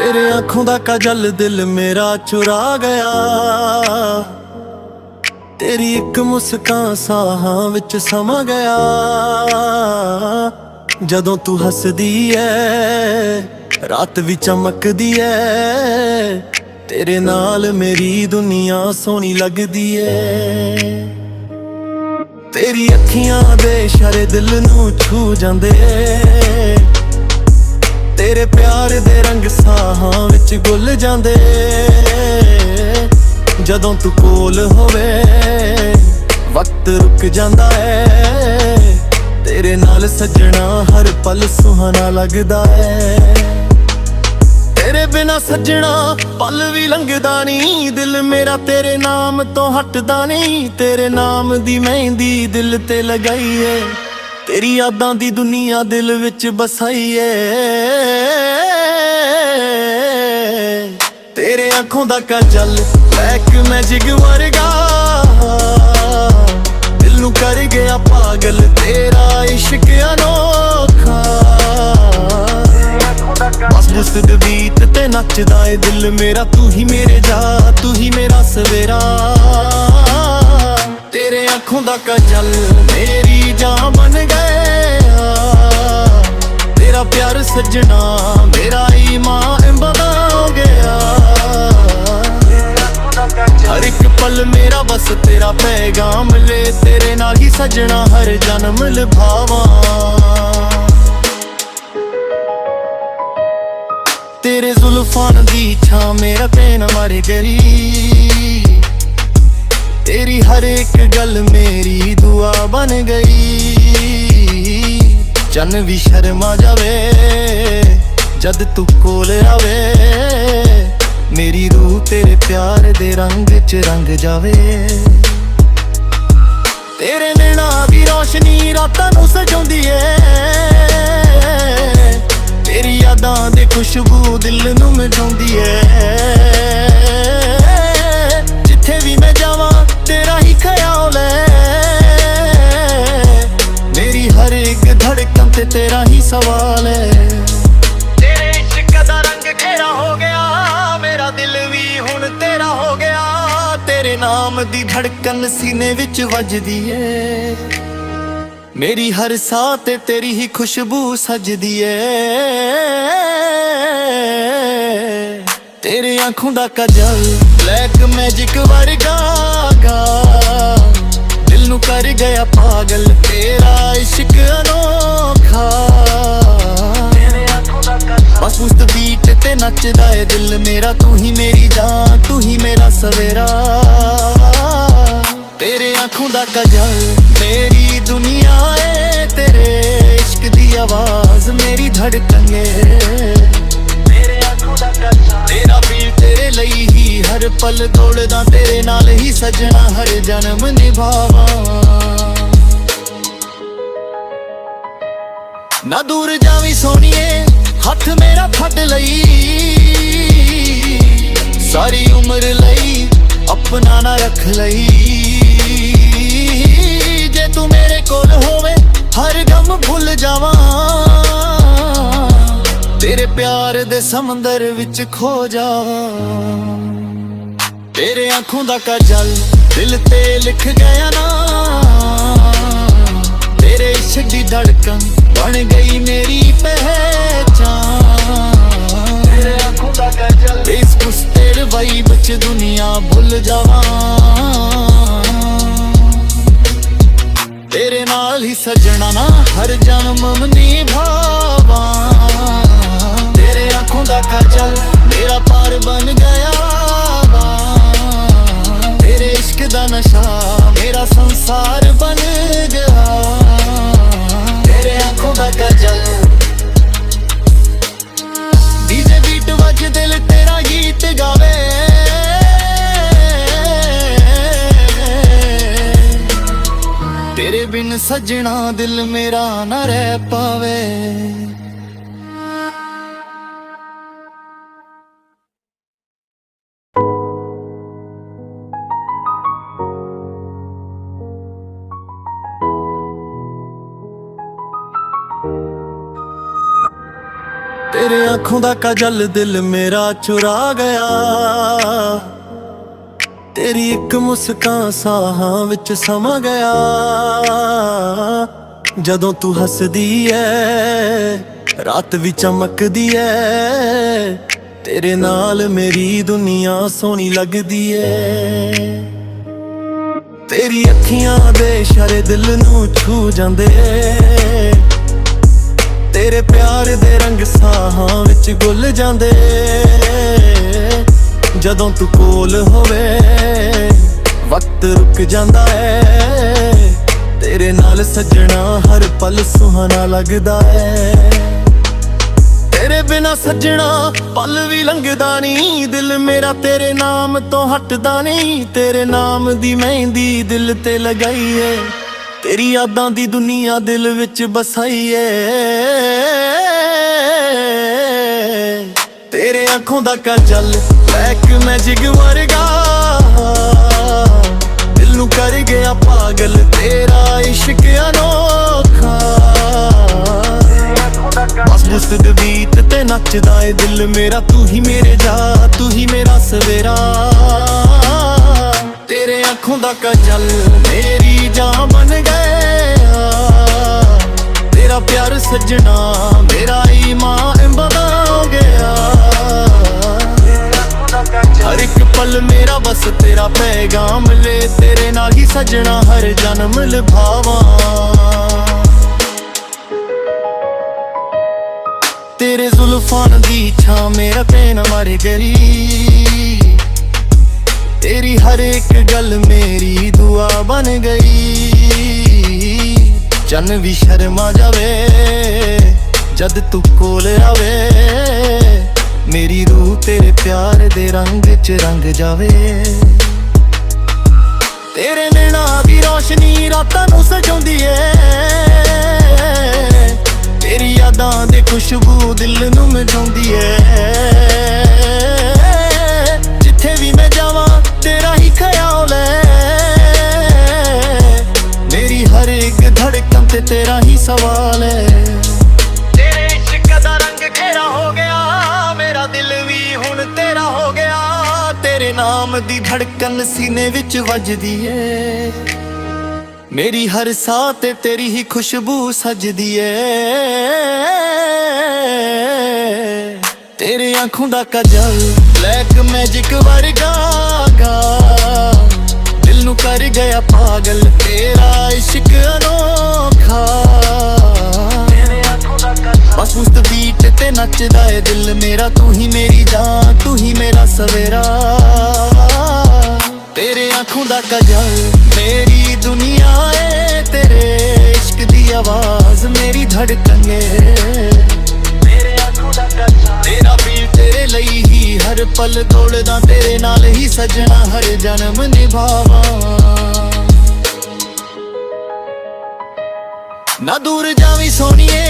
तेरे आंखों दा काजल दिल मेरा चुरा गया। तेरी एक मुस्कान साहां विच समा गया। जदों तू हसदी है रात भी चमकदी है। तेरे नाल मेरी दुनिया सोहनी लगदी है। तेरी अखियां दे इशारे दिल नू छू जांदे। तेरे प्यार दे रंग साहां विच घुल जांदे। जदों तू कोल होवे वक्त रुक जांदा है। तेरे नाल सजना हर पल सुहाना लगदा है। तेरे बिना सजना पल भी लंघदा नहीं। दिल मेरा तेरे नाम तो हटदा नहीं। तेरे नाम दी मेहंदी दिल ते लगाई है। तेरी यादां दी दुनिया दिल विच बसाई है। तेरे आंखों दा काजल ब्लैक मैजिक वर्गा दिल नू कर गया पागल तेरा इश्क अनोखा। बस मुस्द बीत ते नचदा ए दिल मेरा। तू ही मेरे जा तू ही मेरा सवेरा। तेरे आंखों दा काजल मेरी जान बन गया। तेरा प्यार सजना मेरा ईमान बना गया। हर एक पल मेरा बस तेरा पैगाम ले। तेरे नाल ही सजना हर जन्म निभावां। तेरे जुल्फां दी छां मेरा पैन मर गई। तेरी हर एक गल मेरी दुआ बन गई। चन भी शर्मा जावे जद तू कोल आवे। मेरी रूह तेरे प्यार दे रंग च रंग जावे। तेरे नैना दी रोशनी रातां नू सजाउंदी है। तेरी यादां दी खुशबू दिल नू मिटाउंदी है। जिथे भी मैं जावां तेरा ही ख्याल है। मेरी हर एक धड़कन ते तेरा ही सवाल है। तेरे इश्क दा रंग घेरा हो गया। मेरा दिल भी हुण तेरा हो गया। तेरे नाम दी धड़कन सीने विच वजदी है। मेरी हर साह ते तेरी ही खुशबू सजदी है। तेरे आंखों दा काजल ब्लैक मैजिक वर्गा दिल नू कर गया पागल तेरा इश्क अनोखा। बस मुस्त बीट ते नचदा है दिल मेरा। तू ही मेरी जान तू ही मेरा सवेरा। तेरे आंखों दा काजल मेरी दुनिया है। तेरे इश्क दी आवाज मेरी धड़कन है। तेरे आंखों दा काजल तेरा फील तेरे लई ही हर पल दौड़दा। तेरे नाल ही सजना हर जन्म निभावां। ना दूर जावी सोनिए हथ मेरा फड़ लई। सारी उम्र लई अपना ना रख लई। जे तू मेरे कोल होवे हर गम भुल जावां। तेरे प्यार दे समंदर विच खो जावां। तेरे आंखों दा काजल दिल ते लिख गया ना। तेरे इश्क दी धड़कन बन गई मेरी पहचान। तेरे आंखों दा काजल इस तेरे वाइब च दुनिया भुल जावां। तेरे नाल ही सजना ना हर जन्म निभावां। तेरे आंखों दा काजल मेरा पार बन गया। तेरे इश्क दा नशा मेरा संसार बन गया। तेरे आंखों दा काजल डीजे बीट वज दिल तेरा गीत गावे। तेरे बिन सजना दिल मेरा ना रह पावे। तेरे आंखों दा काजल दिल मेरा चुरा गया, तेरी एक मुस्कान साहां विच समा गया। जदों तू हसदी है रात भी चमकदी है, तेरे नाल मेरी दुनिया सोहनी लगदी है। तेरी अखियां दे इशारे दिल नूं छू जांदे, तेरे प्यार दे रंग साहां विच घुल जांदे। जदों तू कोल होवे वक्त रुक जांदा है, तेरे नाल सजना हर पल सुहाना लगदा है। तेरे बिना सजना पल भी लंघदा नहीं, दिल मेरा तेरे नाम तो हटदा नहीं। तेरे नाम दी मेहंदी दिल ते लगाई है, तेरी यादां दी दुनिया दिल विच बसाई है। तेरे आंखों दा काजल ब्लैक मैजिक वर्गा, दिल नूं कर गया पागल तेरा इश्क अनोखा। बस बुस्त बीत ते नचदा ए दिल मेरा, तू ही मेरे जा तू ही मेरा सवेरा। तेरे आंखों दा काजल मेरी जान बन गया, तेरा प्यार सजना मेरा ईमान बना गया। हर एक पल मेरा बस तेरा पैगाम ले, तेरे नाल ही सजना हर जन्म निभावां। तेरे जुल्फां दी छां मेरा पेन मर गई, तेरी हर एक गल मेरी दुआ बन गई। चन्न भी शर्मा जावे जद तू कोल आवे, मेरी रूह तेरे प्यार दे रंग च रंग जावे। तेरे नैना दी रोशनी रातां नूं सजाउंदी है, तेरी यादां दे खुशबू दिल नूं मिलाउंदी है। जिथे भी मैं जावां तेरा ही ख्याल है, मेरी हर एक धड़कन ते तेरा ही सवाल है। तेरे इश्क दा रंग घेरा हो गया, मेरा दिल भी हुण तेरा हो गया। तेरे नाम दी धड़कन सीने विच वजदी है, मेरी हर साह ते तेरी ही खुशबू सजदी है। तेरे आंखों दा काजल ब्लैक मैजिक वर्गा, दिल नूं कर गया पागल तेरा इश्क अनोखा। बस उस बीट ते नचदा है दिल मेरा, तू ही मेरी जान तू ही मेरा सवेरा। तेरे आंखों दा काजल मेरी दुनिया है, तेरे इश्क दी आवाज मेरी धड़कन है। तेरे आंखों दा काजल तेरा पीर तेरे लई ही हर पल दौड़दा, तेरे नाल ही सजना हर जन्म निभावां। ना दूर जावी सोनिए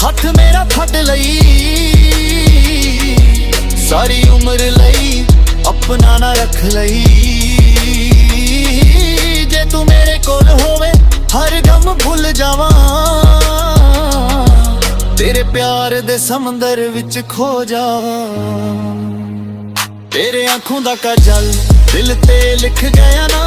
हथ मेरा फड़ लई, सारी उम्र लई अपना ना रख लई। जे तू मेरे कोल होवे हर गम भुल जावां, तेरे प्यार दे समंदर विच खो जावां। तेरे आंखों दा काजल दिल ते लिख गया ना,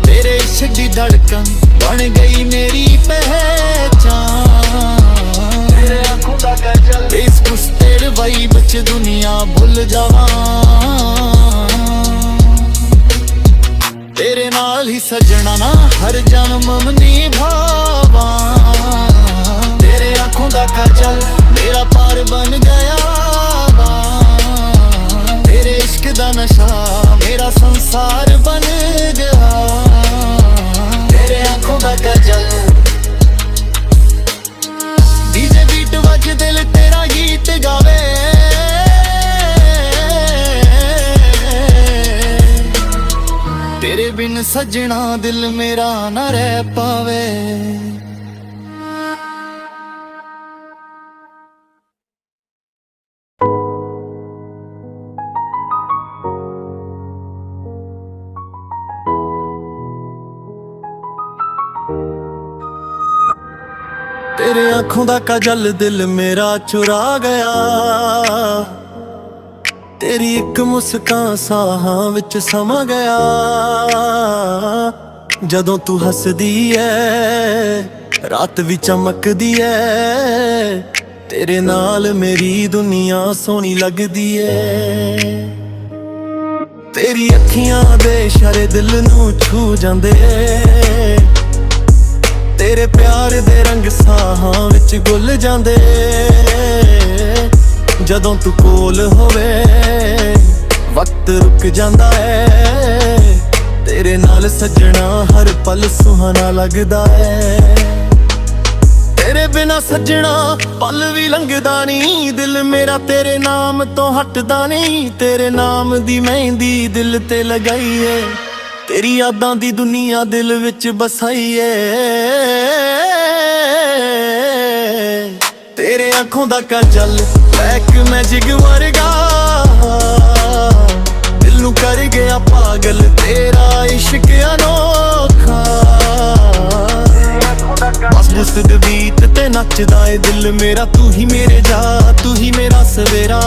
तेरे इश्क दी धड़कन बन गई मेरी पहचान। तेरे आंखों दा काजल इस कुछ तेरे वाइब च दुनिया भुल जावां, तेरे नाल ही सजना ना हर जन्म निभावां। तेरे आंखों दा काजल मेरा पार बन गया, तेरे इश्क दा नशा मेरा संसार बन गया। तेरे आंखों दा काजल डीजे बीट वज दिल तेरा गीत गावे, तेरे बिन सजना दिल मेरा ना रह पावे। तेरे आँखों दा काजल दिल मेरा चुरा गया, तेरी एक मुस्कान साहां विच समा गया। जदों तू हसदी है रात भी चमकदी है, तेरे नाल मेरी दुनिया सोहनी लगदी है। तेरी अखियां दे इशारे दिल नूं छू जांदे, तेरे प्यार दे रंग साहां विच घुल जांदे। जदों तू कोल होवे वक्त रुक जांदा है, तेरे नाल सजना हर पल सुहाना लगदा है। तेरे बिना सजना पल भी लंघदा नहीं, दिल मेरा तेरे नाम तो हटदा नहीं। तेरे नाम दी मेहंदी दिल ते लगाई है, तेरी यादां दी दुनिया दिल विच बसाई है। तेरे आँखों दा काजल ब्लैक मैजिक वर्गा, दिल नूं कर गया पागल तेरा इश्क अनोखा। बस बुसद बीत ते नचदा ए दिल मेरा, तू ही मेरे जा तू ही मेरा सवेरा।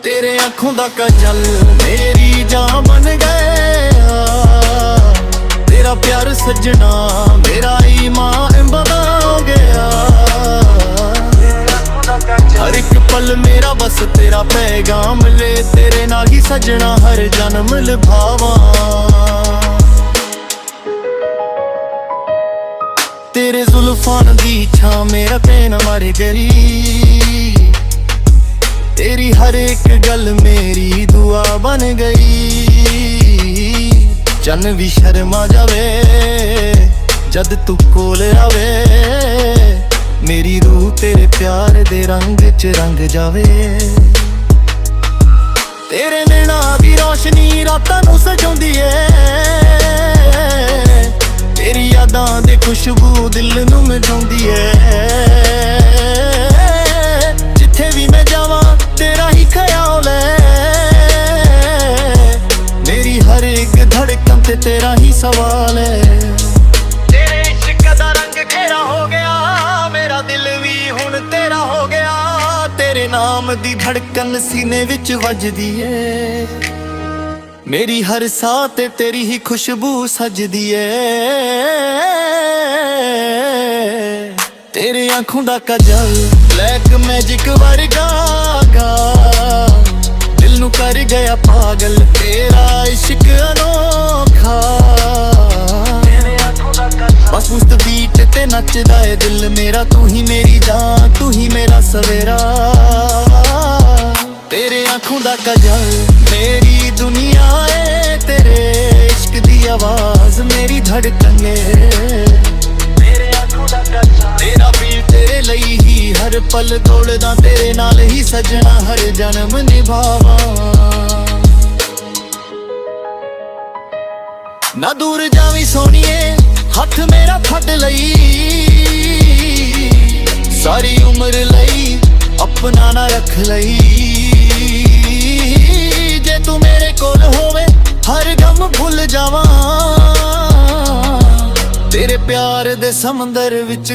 तेरे आँखों दा काजल मेरी जान बन गया, तेरा प्यार सजना मेरा ईमान बना गया। हर एक पल मेरा बस तेरा पैगाम ले, तेरे नाल ही सजना हर जन्म निभावां। तेरे जुल्फां दी छां मेरा पैन मर गई, तेरी हर एक गल मेरी दुआ बन गई। चन्न भी शर्मा जावे जद तू कोल आवे, मेरी रूह तेरे प्यार दे रंग च रंग जावे। तेरे नैना दी रोशनी रातां नूं सजाउंदी है, तेरी यादां दी खुशबू दिल नूं मिलाउंदी है। जिथे भी मैं जावां तेरा ही ख्याल है, मेरी हर एक धड़कन ते तेरा ही सवाल है। तेरे इश्क दा रंग घेरा हो गया, मेरा दिल भी हुण तेरा हो गया। तेरे नाम दी धड़कन सीने विच वजदी है, मेरी हर साह ते तेरी ही खुशबू सजदी है। तेरे आँखों दा काजल ब्लैक मैजिक वर्गा, दिल नूं कर गया पागल तेरा इश्क अनोखा। बस उस बीट ते नचदा है दिल मेरा, तू ही मेरी जान तू ही मेरा सवेरा। तेरे आँखों दा काजल मेरी दुनिया है, तेरे इश्क दी आवाज मेरी धड़कन है। तेरे आँखों दा काजल तेरा भी तेरे लई ही हर पल दौड़दा, तेरे नाल ही सजना हर जन्म निभावां। ना दूर जावी सोनिए हथ मेरा फड़ लई, सारी उम्र लई अपना ना रख लई। जे तू मेरे कोल होवे हर गम भुल जावां, तेरे प्यार दे समंदर विच